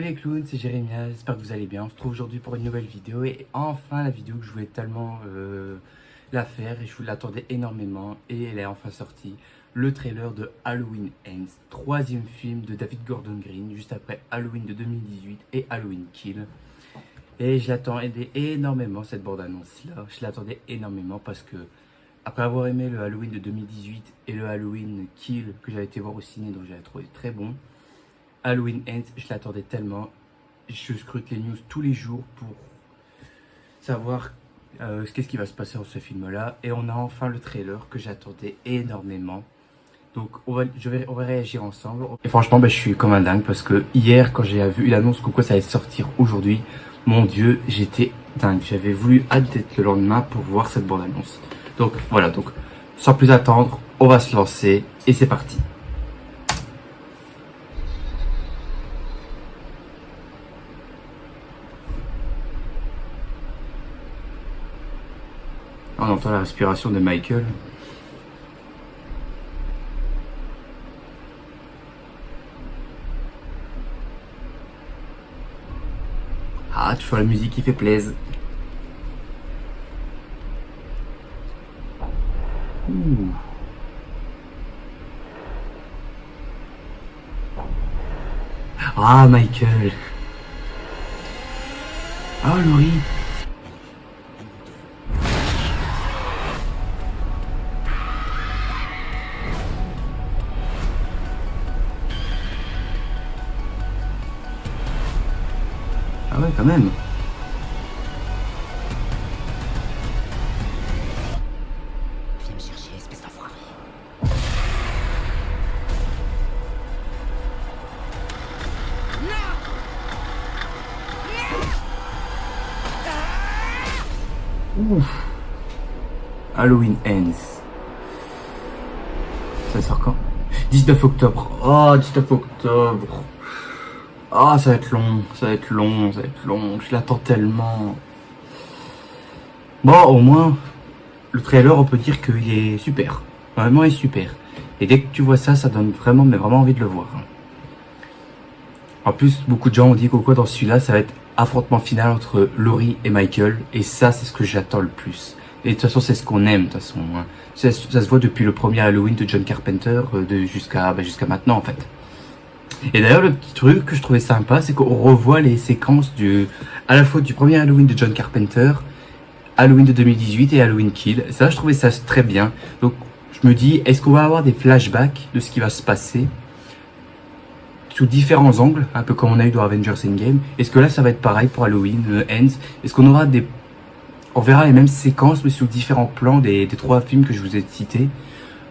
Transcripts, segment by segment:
Salut les clowns, c'est Jérémia, j'espère que vous allez bien. On se retrouve aujourd'hui pour une nouvelle vidéo et enfin la vidéo que je voulais tellement la faire et je vous l'attendais énormément et elle est enfin sortie. Le trailer de Halloween Ends, troisième film de David Gordon Green, juste après Halloween de 2018 et Halloween Kill. Et je l'attendais énormément cette bande-annonce là, je l'attendais énormément parce que après avoir aimé le Halloween de 2018 et le Halloween Kill que j'avais été voir au ciné donc j'avais trouvé très bon, Halloween Ends, je l'attendais tellement. Je scrute les news tous les jours pour savoir qu'est-ce qui va se passer dans ce film-là. Et on a enfin le trailer que j'attendais énormément. Donc on va réagir ensemble. Et franchement, je suis comme un dingue parce que hier, quand j'ai vu l'annonce que ça allait sortir aujourd'hui, mon Dieu, j'étais dingue. J'avais voulu hâte d'être le lendemain pour voir cette bande-annonce. Donc voilà, donc sans plus attendre, on va se lancer et c'est parti. On entend la respiration de Michael. Ah, toujours la musique qui fait plaisir. Ouh. Ah, Michael. Ah, Laurie. Ah ouais, quand même. Viens me chercher, espèce d'enfoiré. Ouf. Halloween Ends. Ça sort quand? 19 octobre. Oh, 19 octobre. Ah, ça va être long, ça va être long, ça va être long. Je l'attends tellement. Bon, au moins, le trailer, on peut dire qu'il est super. Vraiment, il est super. Et dès que tu vois ça, ça donne vraiment, mais vraiment envie de le voir. En plus, beaucoup de gens ont dit qu'au quoi dans celui-là, ça va être affrontement final entre Laurie et Michael. Et ça, c'est ce que j'attends le plus. Et de toute façon, c'est ce qu'on aime, de toute façon. Ça se voit depuis le premier Halloween de John Carpenter jusqu'à maintenant, en fait. Et d'ailleurs, le petit truc que je trouvais sympa, c'est qu'on revoit les séquences à la fois du premier Halloween de John Carpenter, Halloween de 2018 et Halloween Kill. Ça, je trouvais ça très bien. Donc, je me dis, est-ce qu'on va avoir des flashbacks de ce qui va se passer sous différents angles, un peu comme on a eu dans Avengers Endgame? Est-ce que là, ça va être pareil pour Halloween Ends? Est-ce qu'on aura on verra les mêmes séquences, mais sous différents plans des trois films que je vous ai cités?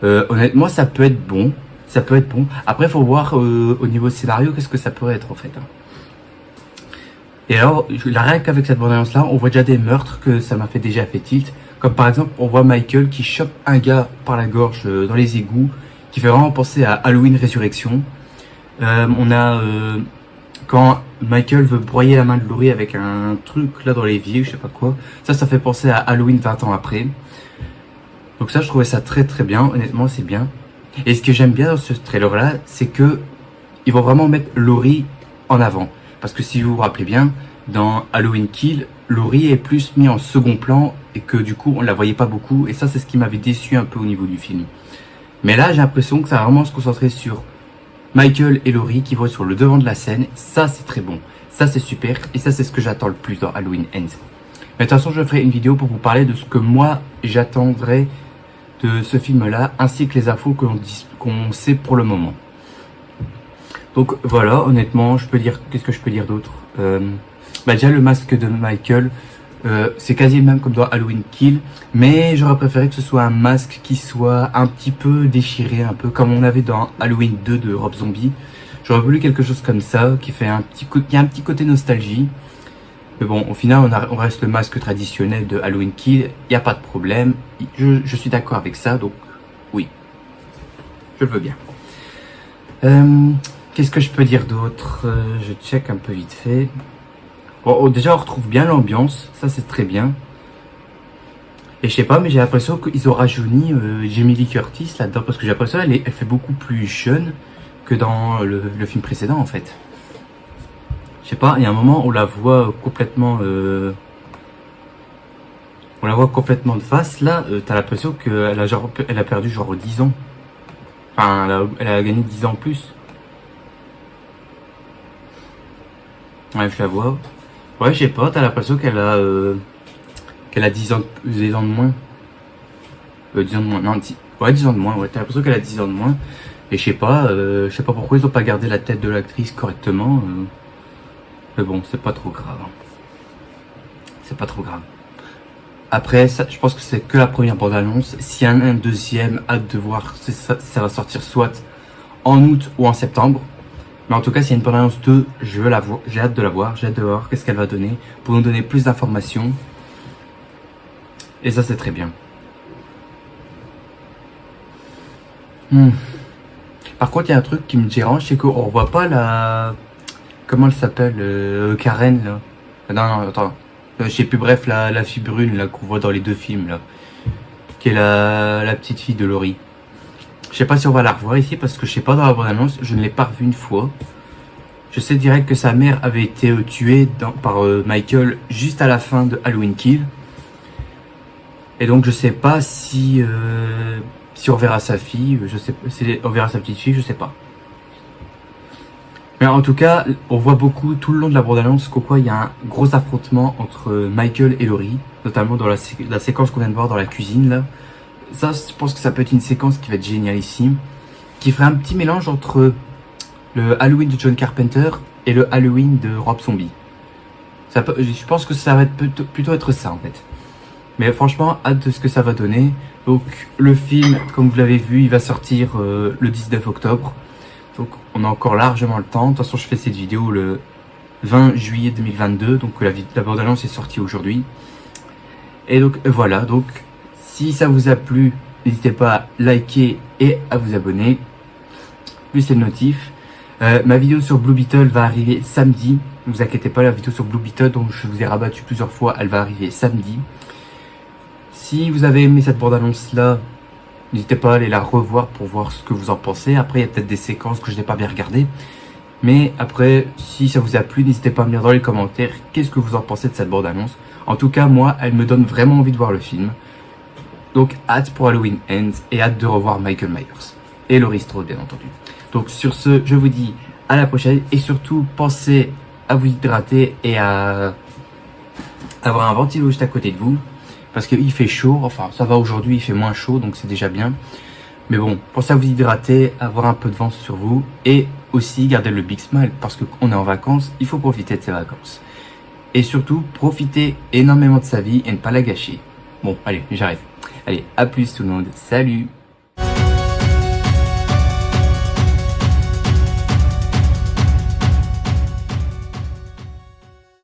Honnêtement, ça peut être bon. Ça peut être bon. Après, il faut voir au niveau scénario, qu'est-ce que ça pourrait être en fait. Et alors, rien qu'avec cette bande-annonce là, on voit déjà des meurtres que ça m'a déjà fait tilt. Comme par exemple, on voit Michael qui chope un gars par la gorge dans les égouts, qui fait vraiment penser à Halloween Résurrection. On a quand Michael veut broyer la main de Laurie avec un truc là dans l'évier, je sais pas quoi. Ça fait penser à Halloween 20 ans après. Donc ça, je trouvais ça très très bien. Honnêtement, c'est bien. Et ce que j'aime bien dans ce trailer-là, c'est que ils vont vraiment mettre Laurie en avant. Parce que si vous vous rappelez bien, dans Halloween Kill, Laurie est plus mis en second plan et que du coup, on la voyait pas beaucoup. Et ça, c'est ce qui m'avait déçu un peu au niveau du film. Mais là, j'ai l'impression que ça va vraiment se concentrer sur Michael et Laurie qui vont être sur le devant de la scène. Ça, c'est très bon. Ça, c'est super. Et ça, c'est ce que j'attends le plus dans Halloween Ends. Mais de toute façon, je ferai une vidéo pour vous parler de ce que moi, j'attendrai de ce film-là, ainsi que les infos qu'on sait pour le moment. Donc voilà, honnêtement, qu'est-ce que je peux dire d'autre? Déjà le masque de Michael, c'est quasi le même comme dans Halloween Kill, mais j'aurais préféré que ce soit un masque qui soit un petit peu déchiré, un peu comme on avait dans Halloween 2 de Rob Zombie. J'aurais voulu quelque chose comme ça, qui a un petit côté nostalgie. Mais bon, au final, on reste le masque traditionnel de Halloween Kill. Il n'y a pas de problème. Je suis d'accord avec ça, donc oui. Je le veux bien. Qu'est-ce que je peux dire d'autre? Je check un peu vite fait. Bon, déjà, on retrouve bien l'ambiance. Ça, c'est très bien. Et je sais pas, mais j'ai l'impression qu'ils ont rajeuni Jamie Lee Curtis là-dedans. Parce que j'ai l'impression qu'elle fait beaucoup plus jeune que dans le film précédent, en fait. Je sais pas, il y a un moment où on la voit complètement de face. Là, t'as l'impression qu'elle a genre, elle a perdu genre 10 ans. Enfin, elle a gagné 10 ans en plus. Ouais, je la vois. Ouais, je sais pas, t'as l'impression qu'elle a 10 ans de moins. 10 ans de moins, non, ouais, 10 ans de moins, ouais, t'as l'impression qu'elle a 10 ans de moins. Et je sais pas pourquoi ils ont pas gardé la tête de l'actrice correctement. Mais bon, c'est pas trop grave. C'est pas trop grave. Après, ça, je pense que c'est que la première bande-annonce. S'il y a un deuxième, hâte de voir. Ça va sortir soit en août ou en septembre. Mais en tout cas, s'il y a une bande-annonce 2, je veux la voir. J'ai hâte de la voir. J'ai hâte de voir qu'est-ce qu'elle va donner. Pour nous donner plus d'informations. Et ça, c'est très bien. Par contre, il y a un truc qui me dérange, c'est qu'on voit pas la... Comment elle s'appelle Karen, là. Non, attends. Je sais plus, bref, la fille brune, là, qu'on voit dans les deux films, là. Qui est la petite fille de Laurie. Je sais pas si on va la revoir ici, parce que je sais pas dans la bande-annonce, je ne l'ai pas revue une fois. Je sais direct que sa mère avait été tuée par Michael juste à la fin de Halloween Kill. Et donc, je sais pas si on verra sa fille, je sais pas, si on verra sa petite fille, je sais pas. Mais en tout cas, on voit beaucoup tout le long de la bande-annonce qu'au quoi il y a un gros affrontement entre Michael et Laurie, notamment dans la séquence qu'on vient de voir dans la cuisine là. Ça, je pense que ça peut être une séquence qui va être génialissime, qui ferait un petit mélange entre le Halloween de John Carpenter et le Halloween de Rob Zombie. Je pense que ça va être plutôt être ça en fait. Mais franchement, hâte de ce que ça va donner. Donc le film, comme vous l'avez vu, il va sortir le 19 octobre. Donc on a encore largement le temps. De toute façon, je fais cette vidéo le 20 juillet 2022. Donc la bande-annonce est sortie aujourd'hui. Et donc voilà. Donc si ça vous a plu, n'hésitez pas à liker et à vous abonner. Plus les notifs. Ma vidéo sur Blue Beetle va arriver samedi. Ne vous inquiétez pas, la vidéo sur Blue Beetle, dont je vous ai rabattu plusieurs fois, elle va arriver samedi. Si vous avez aimé cette bande-annonce là, n'hésitez pas à aller la revoir pour voir ce que vous en pensez. Après, il y a peut-être des séquences que je n'ai pas bien regardées. Mais après, si ça vous a plu, n'hésitez pas à me dire dans les commentaires qu'est-ce que vous en pensez de cette bande-annonce. En tout cas, moi, elle me donne vraiment envie de voir le film. Donc, hâte pour Halloween Ends et hâte de revoir Michael Myers. Et Laurie Strode, bien entendu. Donc, sur ce, je vous dis à la prochaine. Et surtout, pensez à vous hydrater et à avoir un ventilo juste à côté de vous. Parce qu'il fait chaud, enfin ça va aujourd'hui, il fait moins chaud, donc c'est déjà bien. Mais bon, pensez à vous hydrater, avoir un peu de vent sur vous. Et aussi garder le big smile, parce qu'on est en vacances, il faut profiter de ses vacances. Et surtout, profiter énormément de sa vie et ne pas la gâcher. Bon, allez, j'arrête. Allez, à plus tout le monde, salut!